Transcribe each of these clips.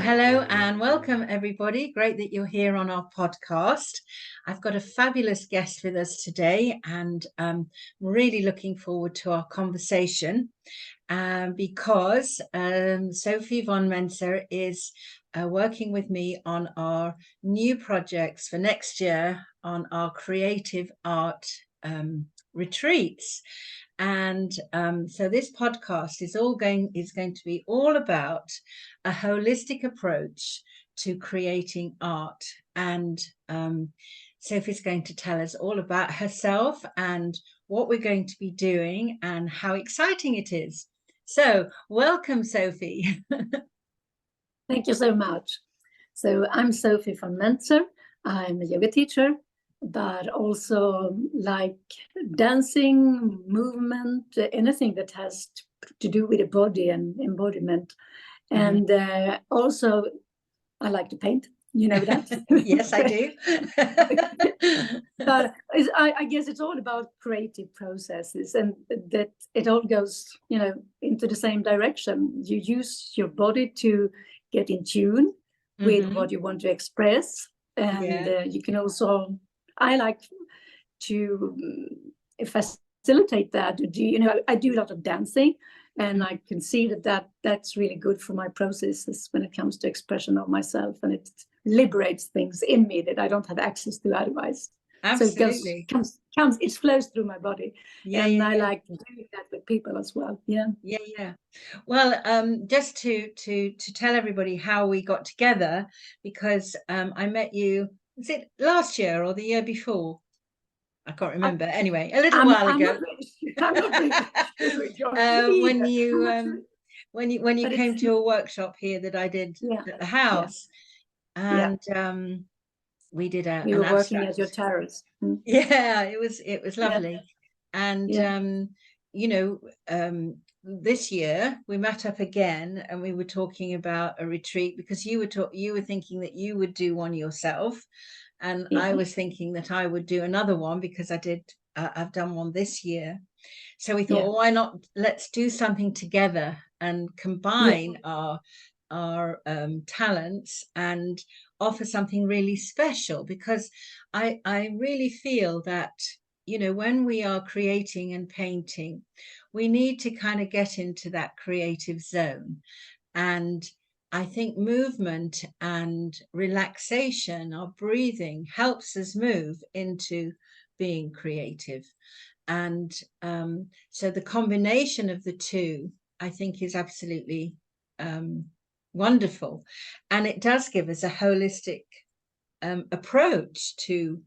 Hello and welcome, everybody. Great that you're here on our podcast. I've got a fabulous guest with us today, and I'm really looking forward to our conversation because Sophie von Menzer is working with me on our new projects for next year on our creative art retreats. And so this podcast is going to be all about a holistic approach to creating art. And Sophie's going to tell us all about herself and what we're going to be doing and how exciting it is. So welcome, Sophie. Thank you so much. So I'm Sophie von Menzer. I'm a yoga teacher, but also like dancing, movement, anything that has to do with the body and embodiment. And also, I like to paint. You know that? Yes, I do. But I guess it's all about creative processes, and that it all goes, into the same direction. You use your body to get in tune with what you want to express, and you can also. I like to facilitate that. I do a lot of dancing. And I can see that's really good for my processes when it comes to expression of myself, and it liberates things in me that I don't have access to otherwise. Absolutely. So it flows through my body, I like doing that with people as well. Yeah. Well, just to tell everybody how we got together, because I met you. Was it last year or the year before? I can't remember. Anyway, a little while ago. I'm not really sure. When you came to a workshop here that I did at the house, and we did we were working at your terrace. Yeah, it was lovely. And this year we met up again, and we were talking about a retreat, because you were thinking that you would do one yourself. And I was thinking that I would do another one, because I've done one this year. So we thought, well, why not? Let's do something together and combine our talents and offer something really special. Because I really feel that, when we are creating and painting, we need to kind of get into that creative zone. And I think movement and relaxation, our breathing, helps us move into being creative. And so the combination of the two, I think, is absolutely wonderful. And it does give us a holistic approach to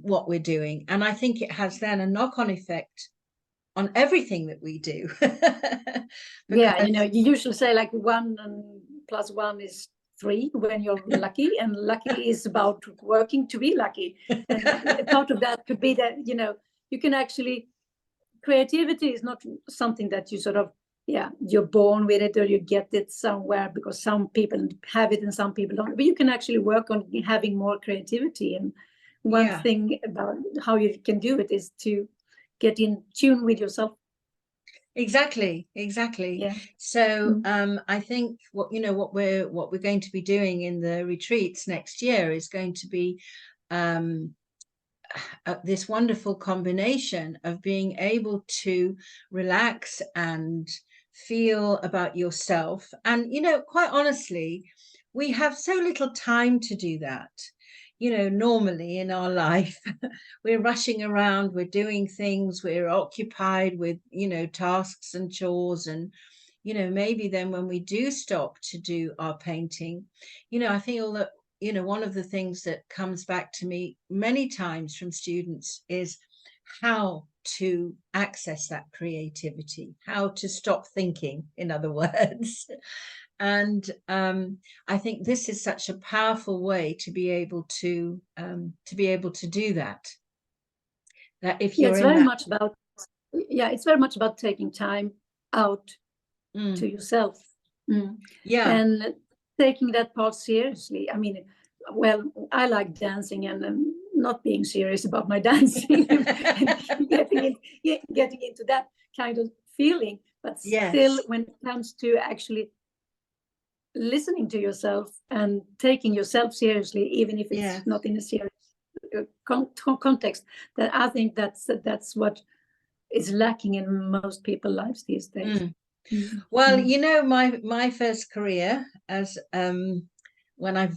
what we're doing. And I think it has then a knock-on effect on everything that we do. You usually say like 1 + 1 is 3 when you're lucky, and lucky is about working to be lucky. And part of that could be that, you can actually, creativity is not something that you sort of, you're born with it or you get it somewhere, because some people have it and some people don't. But you can actually work on having more creativity. And one thing about how you can do it is to get in tune with yourself. Exactly. Yeah. So I think what we're going to be doing in the retreats next year is going to be this wonderful combination of being able to relax and feel about yourself. And quite honestly, we have so little time to do that. Normally in our life, we're rushing around, we're doing things, we're occupied with, tasks and chores. And, maybe then when we do stop to do our painting, I feel that, one of the things that comes back to me many times from students is how to access that creativity, how to stop thinking, in other words. And I think this is such a powerful way to be able to do that. That if you're it's very much about taking time out to yourself. And taking that part seriously. I mean, well, I like dancing, and not being serious about my dancing, and getting into that kind of feeling. But still, when it comes to actually listening to yourself and taking yourself seriously, even if it's not in a serious context, that I think that's what is lacking in most people's lives these days. Well, you know, my first career as when I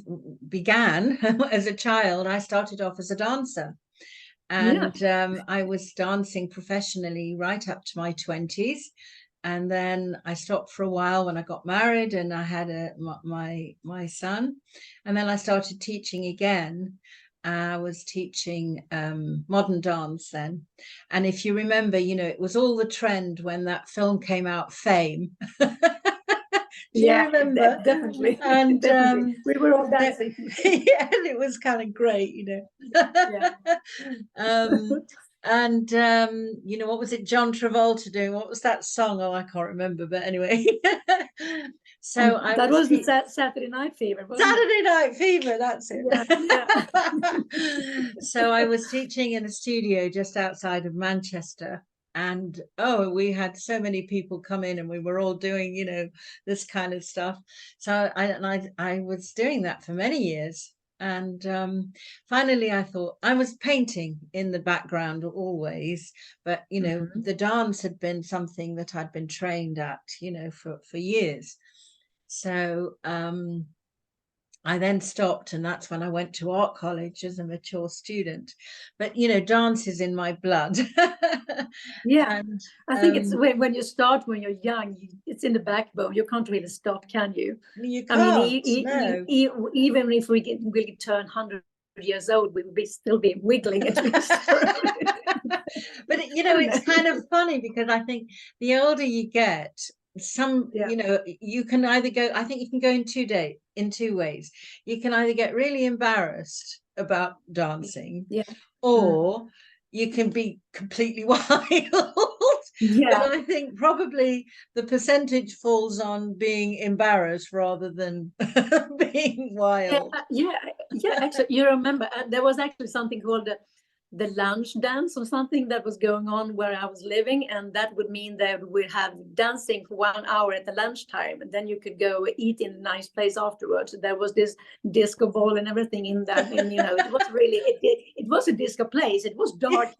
began as a child, I started off as a dancer. And I was dancing professionally right up to my 20s. And then I stopped for a while when I got married and I had my son. And then I started teaching again. I was teaching modern dance then. And if you remember, you know, it was all the trend when that film came out, Fame. Do you remember? Definitely. And definitely. We were all dancing. Yeah, and it was kind of great, you know. And you know, what was it John Travolta doing? What was that song? Oh, I can't remember, but anyway. So that was Saturday Night Fever, wasn't Saturday it? Night Fever, that's it. Yeah. So I was teaching in a studio just outside of Manchester. And we had so many people come in and we were all doing, you know, this kind of stuff. So I was doing that for many years. And finally, I thought I was painting in the background always, but you know, the dance had been something that I'd been trained at, you know, for years. So I then stopped, and that's when I went to art college as a mature student. But you know, dance is in my blood. Yeah, and I think it's when you start when you're young, it's in the backbone. You can't really stop, can you? You can't. No. Even if we turn 100 years old, we will still be wiggling at least. But you know, it's kind of funny because I think the older you get, you know, you can either go, I think you can go in two ways. You can either get really embarrassed about dancing, or you can be completely wild. But I think probably the percentage falls on being embarrassed rather than being wild. Actually, you remember there was actually something called the lunch dance or something that was going on where I was living, and that would mean that we'd have dancing for 1 hour at the lunchtime, and then you could go eat in a nice place afterwards. There was this disco ball and everything in that, and you know, it was really it was a disco place. It was dark,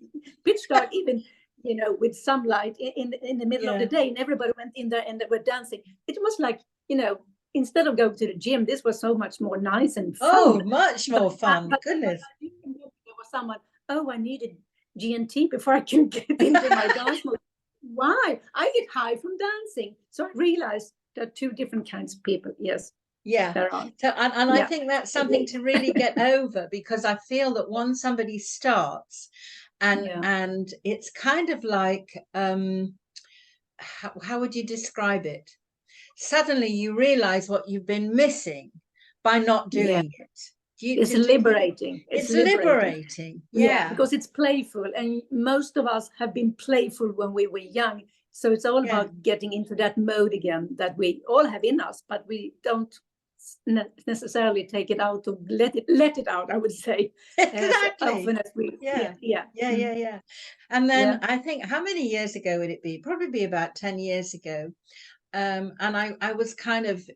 pitch dark, even, you know, with sunlight in the middle of the day, and everybody went in there and they were dancing. It was like, you know, instead of going to the gym, this was so much more nice and fun. Oh, much more fun. Goodness. There was someone, I needed GNT before I could get into my dance mode. Why? I get high from dancing. So I realized there are two different kinds of people. Yes. Yeah. There are. So, and I think that's something to really get over, because I feel that once somebody starts and it's kind of like, how would you describe it? Suddenly you realize what you've been missing by not doing it. It's liberating. It's liberating. Yeah, because it's playful, and most of us have been playful when we were young. So it's all about getting into that mode again that we all have in us, but we don't necessarily take it out or let it out, I would say. Exactly. As often as we yeah. And then I think, how many years ago would it be? Probably be about 10 years ago. And I was kind of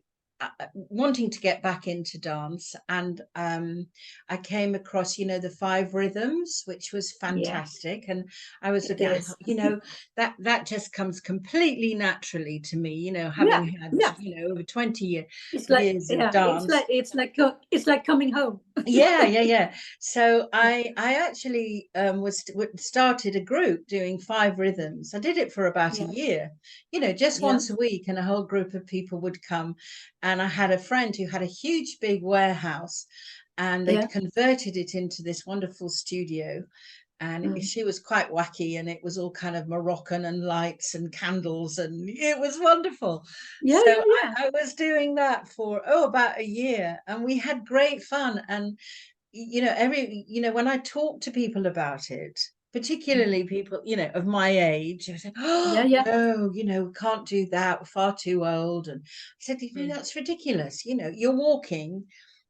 wanting to get back into dance, and I came across, you know, the 5 rhythms, which was fantastic. And I was you know, that just comes completely naturally to me, you know, having had you know, over 20 years of dance. It's like coming home. yeah. So I actually started a group doing 5 rhythms. I did it for about a year, you know, just once a week, and a whole group of people would come. And I had a friend who had a huge big warehouse, and they'd converted it into this wonderful studio. And she was quite wacky, and it was all kind of Moroccan and lights and candles, and it was wonderful. I was doing that for about a year, and we had great fun. And you know, when I talk to people about it, particularly people, you know, of my age, I say, no, you know, can't do that, we're far too old. And I said, that's ridiculous. You know, you're walking,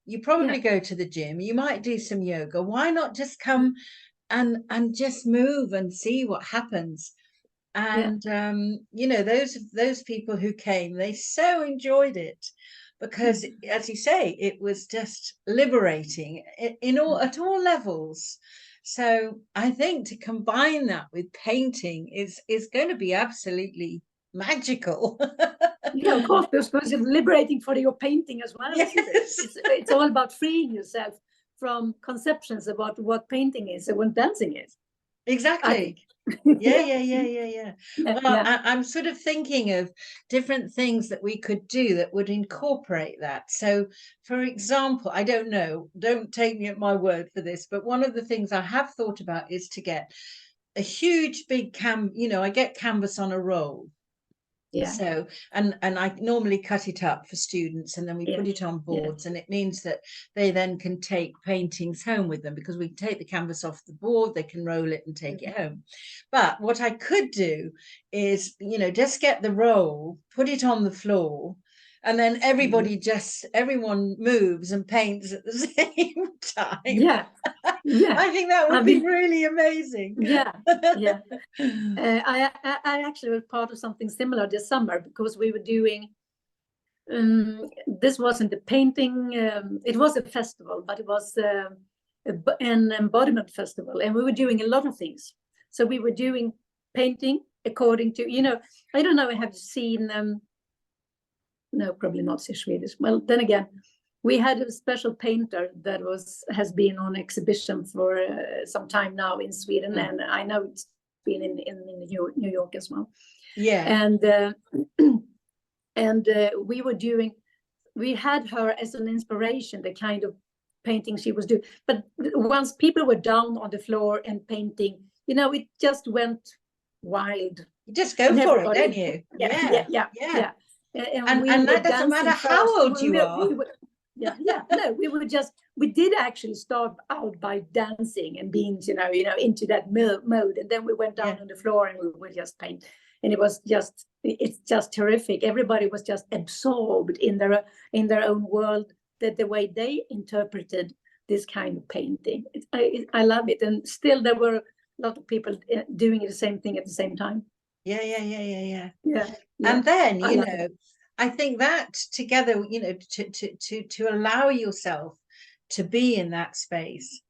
you probably go to the gym, you might do some yoga. Why not just come and just move and see what happens? And you know, those people who came, they so enjoyed it. because, as you say, it was just liberating in all at all levels. So I think to combine that with painting is going to be absolutely magical. Yeah, of course, because it's liberating for your painting as well, Yes. isn't it? It's all about freeing yourself from conceptions about what painting is and what dancing is. Exactly. Yeah. Yeah. Well, Yeah. I'm sort of thinking of different things that we could do that would incorporate that. So, for example, I don't know, don't take me at my word for this, but one of the things I have thought about is to get a huge big I get canvas on a roll. Yeah. So, and I normally cut it up for students, and then we Yeah. put it on boards, and it means that they then can take paintings home with them, because we take the canvas off the board, they can roll it and take it home. But what I could do is, just get the roll, put it on the floor, and then everyone moves and paints at the same time. Yeah. Yeah. I think that would be really amazing. Yeah. Yeah. I actually was part of something similar this summer, because we were doing, this wasn't a painting, it was a festival, but it was an embodiment festival, and we were doing a lot of things. So we were doing painting according to, I don't know, I have seen, no, probably not Swedish. Well, then again, we had a special painter that has been on exhibition for some time now in Sweden, and I know it's been in New York as well. Yeah. And we had her as an inspiration, the kind of painting she was doing. But once people were down on the floor and painting, it just went wild. You just go for it, don't you? Yeah. And that doesn't matter how old you are. We did actually start out by dancing and being, into that mode. And then we went down on the floor and we would just paint. And it's just terrific. Everybody was just absorbed in their own world, that the way they interpreted this kind of painting. I love it. And still there were a lot of people doing the same thing at the same time. Yeah. And then, I think that together, to allow yourself to be in that space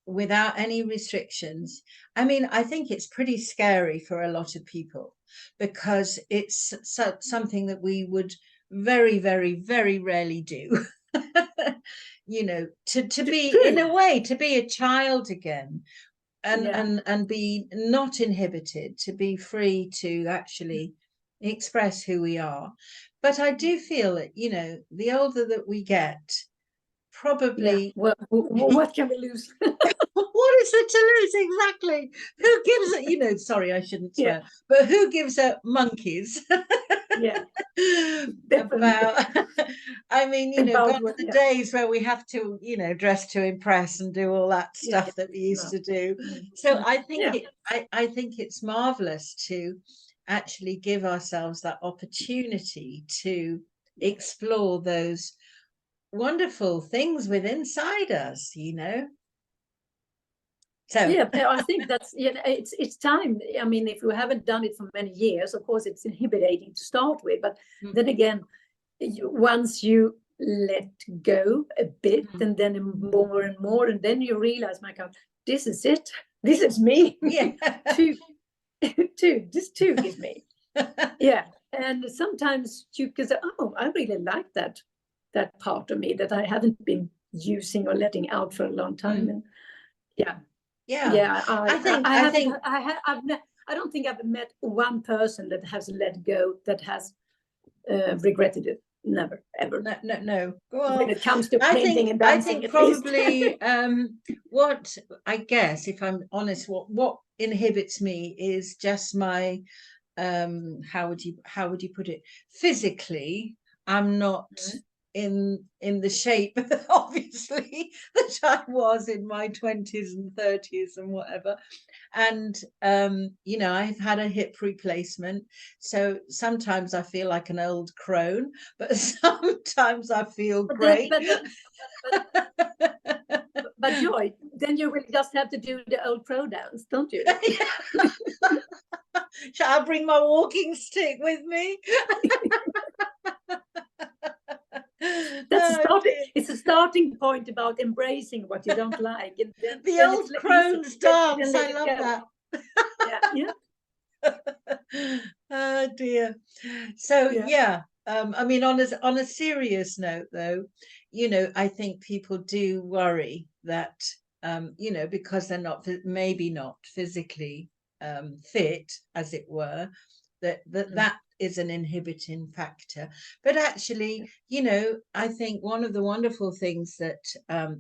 without any restrictions. I mean, I think it's pretty scary for a lot of people, because it's something that we would very, very, very rarely do. To be, in a way, to be a child again, and be not inhibited, to be free to actually express who we are. But I do feel that, the older that we get, probably what can we lose? What is there to lose? Exactly. Who gives it, sorry, I shouldn't swear, but who gives a monkeys about, I mean, gone are the days where we have to, dress to impress and do all that stuff that we used to do. So I think I think it's marvelous to actually give ourselves that opportunity to explore those wonderful things within inside us. So I think that's it's time. I mean, if we haven't done it for many years, of course it's inhibiting to start with, but then again, once you let go a bit, and then more and more, and then you realize, my God, this is it, this is me. This too is me. And sometimes you can say, oh, I really like that part of me that I haven't been using or letting out for a long time. And I don't think I've met one person that has let go that has regretted it. Never, ever. No. Well, when it comes to painting and dancing, I think probably what, I guess, if I'm honest, what inhibits me is just my how would you put it? Physically, I'm not in the shape, obviously, that I was in my 20s and 30s and whatever. And I've had a hip replacement, so sometimes I feel like an old crone, but sometimes I feel great. But Joy, then you will just have to do the old pro dance, don't you? Shall I bring my walking stick with me? That's a Oh, starting. dear. It's a starting point about embracing what you don't like, and The then it's old easy. crone's Then you can dance. let I it love go. that. Yeah, yeah, Oh dear. So yeah. yeah, I mean, on a serious note, though, I think people do worry that because they're not maybe not physically fit, as it were, that is an inhibiting factor. But actually, I think one of the wonderful things that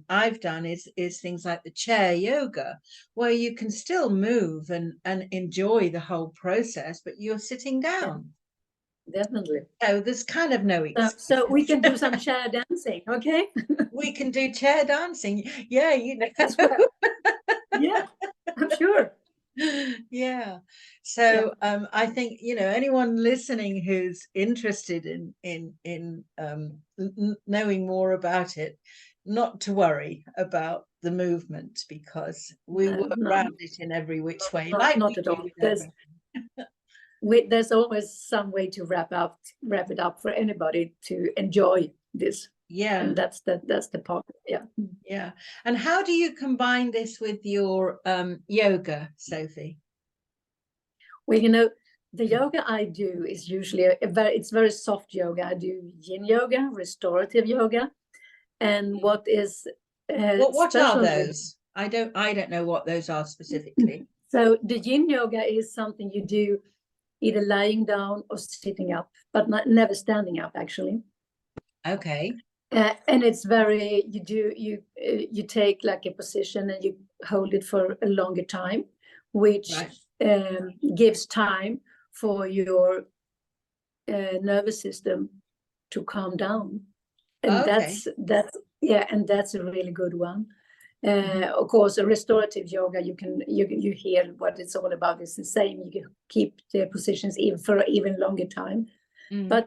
I've done is things like the chair yoga, where you can still move and enjoy the whole process, but you're sitting Yeah, down. definitely. So there's kind of no So we excuse. can do some chair dancing, okay? We can do chair dancing. Yeah, As well. Yeah, I'm sure. Yeah. Yeah, So I think anyone listening who's interested in knowing more about it, not to worry about the movement, because we no, work no, around it in every which way, not like not we at do all. with everything. There's always some way to wrap it up for anybody to enjoy this, Yeah, and that's the part. Yeah. yeah. And how do you combine this with your yoga, Sophie? Well, the yoga I do is usually it's very soft yoga. I do yin yoga, restorative yoga, and what is What are special with those? I don't know what those are specifically. so the yin yoga is something you do either lying down or sitting up, but never standing up actually. Okay. And it's very you take like a position and you hold it for a longer time, which Right. gives time for your nervous system to calm down, and Okay. that's a really good one. Mhm. Of course, a restorative yoga, you hear what it's all about. It's the same. You can keep the positions even for even longer time, Mm. but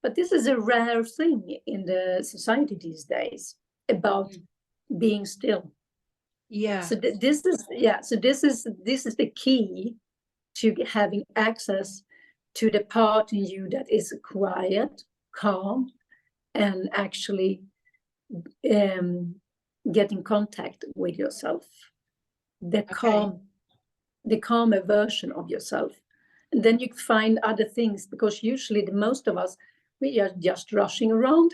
but this is a rare thing in the society these days about being still. Yeah. So this is this is the key to having access to the part in you that is quiet, calm, and actually get in contact with yourself. The Okay. calm, the calmer version of yourself. And then you find other things, because usually the most of us, we are just rushing around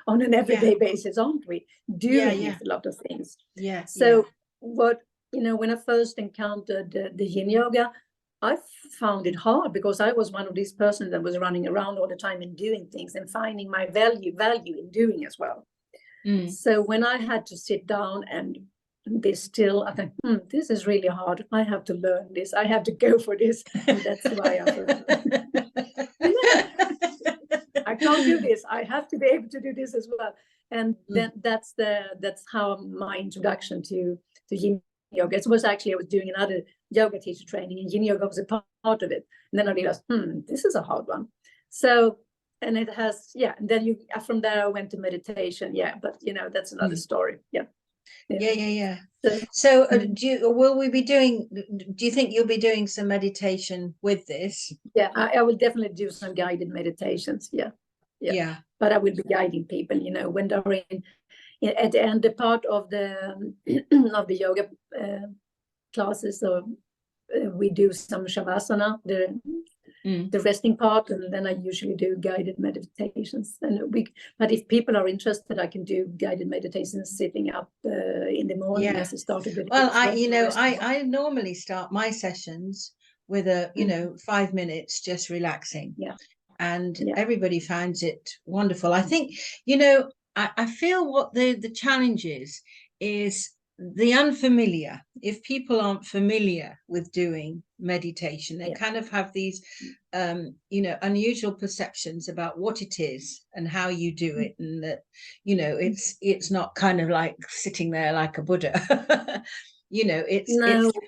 on an Yeah. everyday basis, aren't we? Yeah. Doing Yeah. a lot of things. Yeah. Yeah. So what, when I first encountered the yin yoga, I found it hard because I was one of these persons that was running around all the time and doing things and finding my value in doing as well. Mm. So when I had to sit down and be still, I think, this is really hard. I have to learn this. I have to go for this. And that's why I thought, I can't do this. I have to be able to do this as well. And then that's how my introduction to yin yoga. It was actually, I was doing another yoga teacher training, and yin yoga was a part of it. And then I realized, this is a hard one. So, and it has, and then from there I went to meditation. But that's another story. Yeah. Yeah. So, So, do you think you'll be doing some meditation with this? I will definitely do some guided meditations. Yeah. Yeah. But I will be guiding people, when they're at the end, the part of the of the yoga classes. So we do some shavasana, the resting part, and then I usually do guided meditations. But if people are interested, I can do guided meditations sitting up in the morning Yeah. as I started with. Well, I normally start my sessions with 5 minutes just relaxing. Yeah. And Yeah. everybody finds it wonderful. I think, I feel what the challenge is the unfamiliar. If people aren't familiar with doing meditation, they kind of have these unusual perceptions about what it is and how you do it, and that it's not kind of like sitting there like a Buddha. It's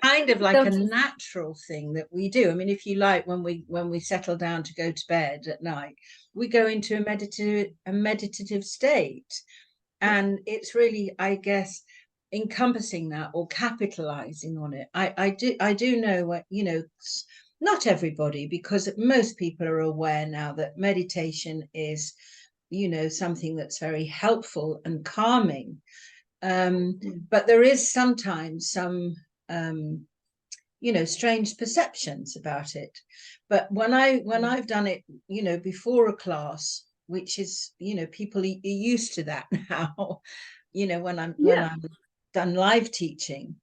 kind of like a natural thing that we do. I mean, if you like, when we settle down to go to bed at night, we go into a meditative state, and it's really, I guess, encompassing that or capitalizing on it. I do know what not everybody, because most people are aware now that meditation is, you know, something that's very helpful and calming. But there is sometimes some, you know, strange perceptions about it. But when I've done it, you know, before a class, which is, you know, people are used to that now, you know, when I'm done live teaching,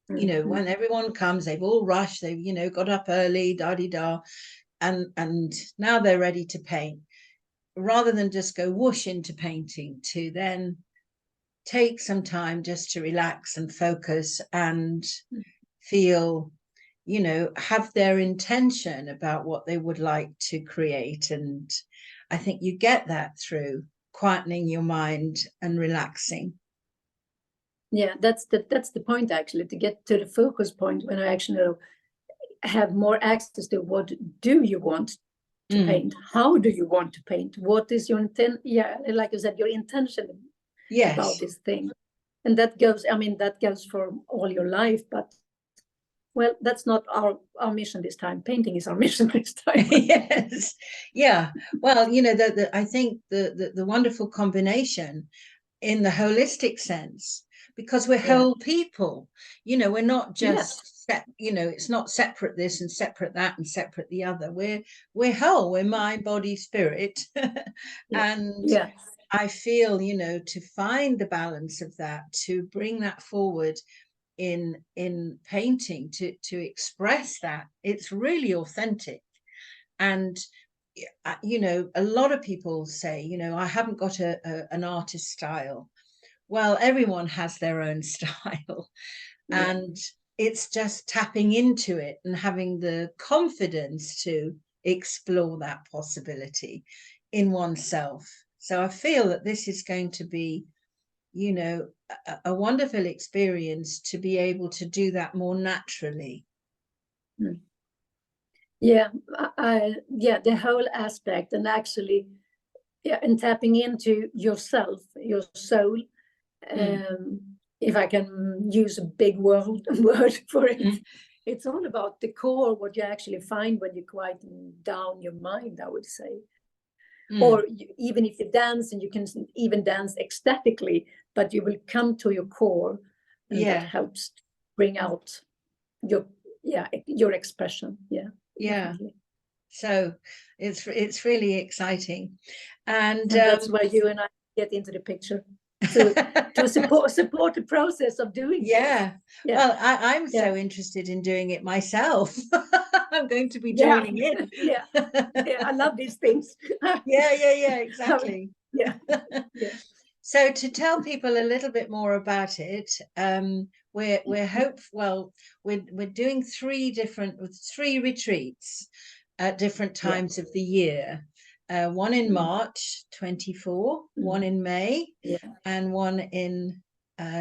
you know, when everyone comes, they've all rushed, they've, you know, got up early, da-di-da, and now they're ready to paint. Rather than just go whoosh into painting, to then take some time just to relax and focus and feel, you know, have their intention about what they would like to create. And I think you get that through quietening your mind and relaxing. Yeah, that's the point, actually, to get to the focus point when I actually have more access to what do you want to paint, how do you want to paint, what is your intent, like you said, your intention about this thing. And that goes, I mean, that goes for all your life, but well, that's not our mission this time. Painting is our mission this time. Yes, yeah. Well, you know, I think the wonderful combination in the holistic sense, because we're whole people, you know, we're not just you know, it's not separate this and separate that and separate the other. We're whole, we're mind, body, spirit. And I feel, you know, to find the balance of that, to bring that forward in painting, to express that, it's really authentic. And you know, a lot of people say, you know, I haven't got an artist style. Well, everyone has their own style, and it's just tapping into it and having the confidence to explore that possibility in oneself. So I feel that this is going to be, you know, a wonderful experience to be able to do that more naturally. Yeah, the whole aspect, and actually, and tapping into yourself, your soul. If I can use a big word for it, it's all about the core, what you actually find when you quiet down your mind, I would say. Or even if you dance, and you can even dance ecstatically, but you will come to your core, and that helps bring out your expression. Definitely. So it's really exciting, and that's why you and I get into the picture, to support the process of doing this. Well, I'm so interested in doing it myself. I'm going to be joining in. I love these things. Exactly. So to tell people a little bit more about it, we're doing three retreats at different times of the year. One in March 24, one in May, and one in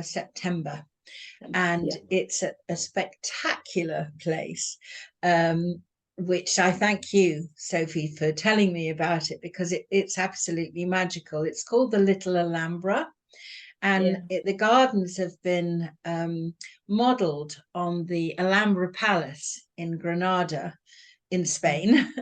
September. And it's a spectacular place, which I thank you, Sophie, for telling me about it, because it's absolutely magical. It's called the Little Alhambra, and the gardens have been modeled on the Alhambra Palace in Granada in Spain.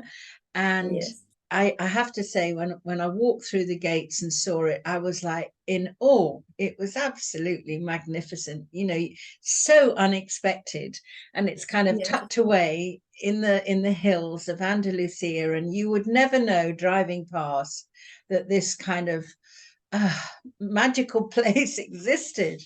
And I have to say, when I walked through the gates and saw it, I was like in awe. It was absolutely magnificent, you know, so unexpected. And it's kind of tucked away in the hills of Andalusia, and you would never know driving past that this kind of magical place existed.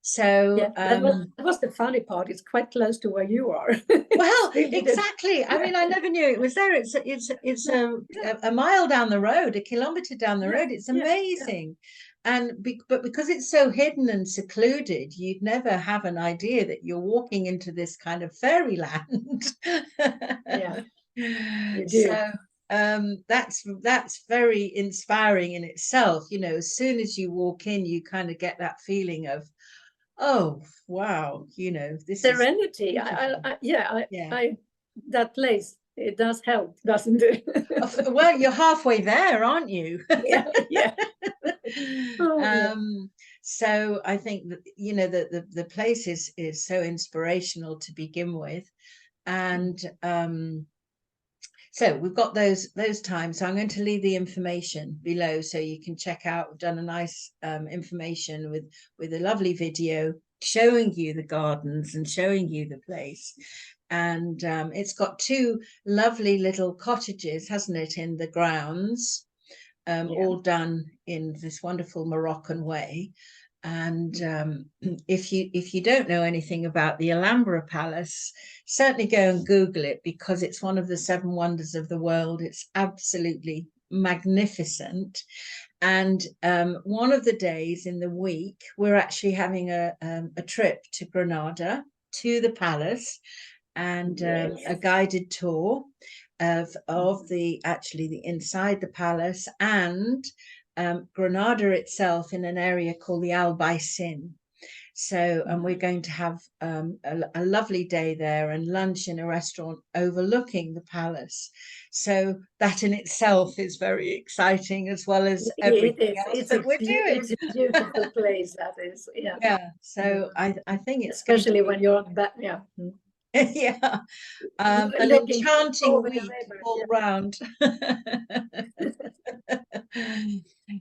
So that was the funny part. It's quite close to where you are. Well, exactly. I mean, I never knew it was there. It's a mile down the road, a kilometer down the road. It's amazing. But because it's so hidden and secluded, you'd never have an idea that you're walking into this kind of fairyland. You do. So that's very inspiring in itself. You know, as soon as you walk in, you kind of get that feeling of, oh wow, you know, this serenity. That place, it does help, doesn't it? Well, you're halfway there, aren't you? So I think that, you know, the place is so inspirational to begin with. And so we've got those times. So I'm going to leave the information below so you can check out. We've done a nice information with a lovely video showing you the gardens and showing you the place. And it's got two lovely little cottages, hasn't it, in the grounds, all done in this wonderful Moroccan way. And if you don't know anything about the Alhambra Palace, certainly go and Google it, because it's one of the seven wonders of the world. It's absolutely magnificent. And one of the days in the week, we're actually having a trip to Granada, to the palace, and a guided tour of the inside the palace, and Granada itself in an area called the Al Baisin. So, and we're going to have a lovely day there and lunch in a restaurant overlooking the palace. So that in itself is very exciting, as well as everything else that we're doing. It's a beautiful place, that is. Yeah. Yeah. So I think it's especially when you're on back. Yeah. Yeah. An enchanting week all round.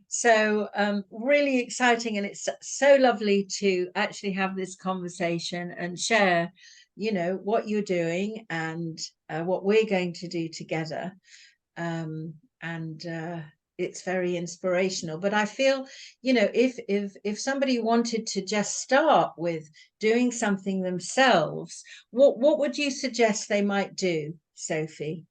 So really exciting, and it's so lovely to actually have this conversation and share, what you're doing and what we're going to do together. And it's very inspirational. But I feel, if somebody wanted to just start with doing something themselves, what would you suggest they might do, Sophie?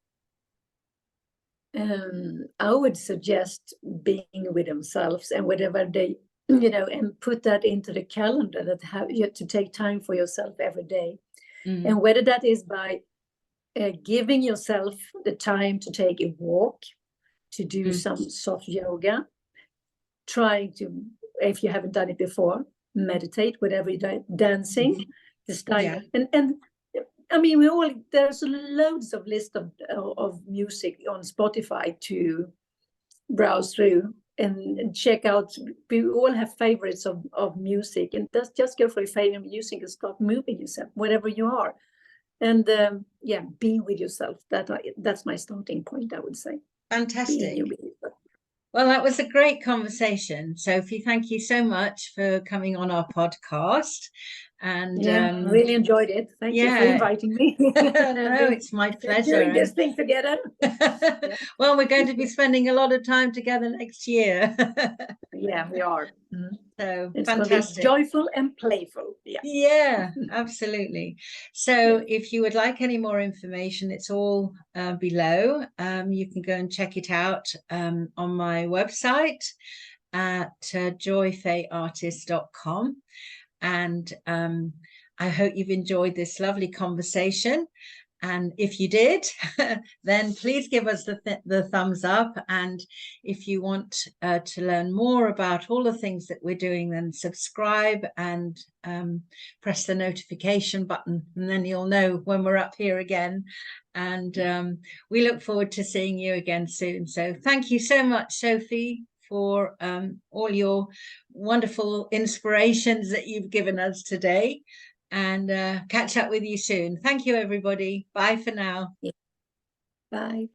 I would suggest being with themselves and whatever they, and put that into the calendar, that you have to take time for yourself every day. And whether that is by giving yourself the time to take a walk, to do some soft yoga, trying to, if you haven't done it before, meditate, whatever you're doing, dancing, this time. And I mean, there's loads of list of music on Spotify to browse through and check out. We all have favorites of music, and just go for a favorite music and start moving yourself wherever you are. And be with yourself. That's my starting point, I would say. Fantastic. Well, that was a great conversation, Sophie. Thank you so much for coming on our podcast. And really enjoyed it. Thank you for inviting me. No, it's my pleasure. Doing this thing together. Well, we're going to be spending a lot of time together next year. Yeah, we are. So it's fantastic. Going to be joyful and playful. Yeah, absolutely. So if you would like any more information, it's all below. You can go and check it out on my website at joyfayartist.com. And I hope you've enjoyed this lovely conversation. And if you did, then please give us the thumbs up. And if you want to learn more about all the things that we're doing, then subscribe and press the notification button, and then you'll know when we're up here again. And we look forward to seeing you again soon. So thank you so much, Sophie, for all your wonderful inspirations that you've given us today. And catch up with you soon. Thank you, everybody. Bye for now. Bye.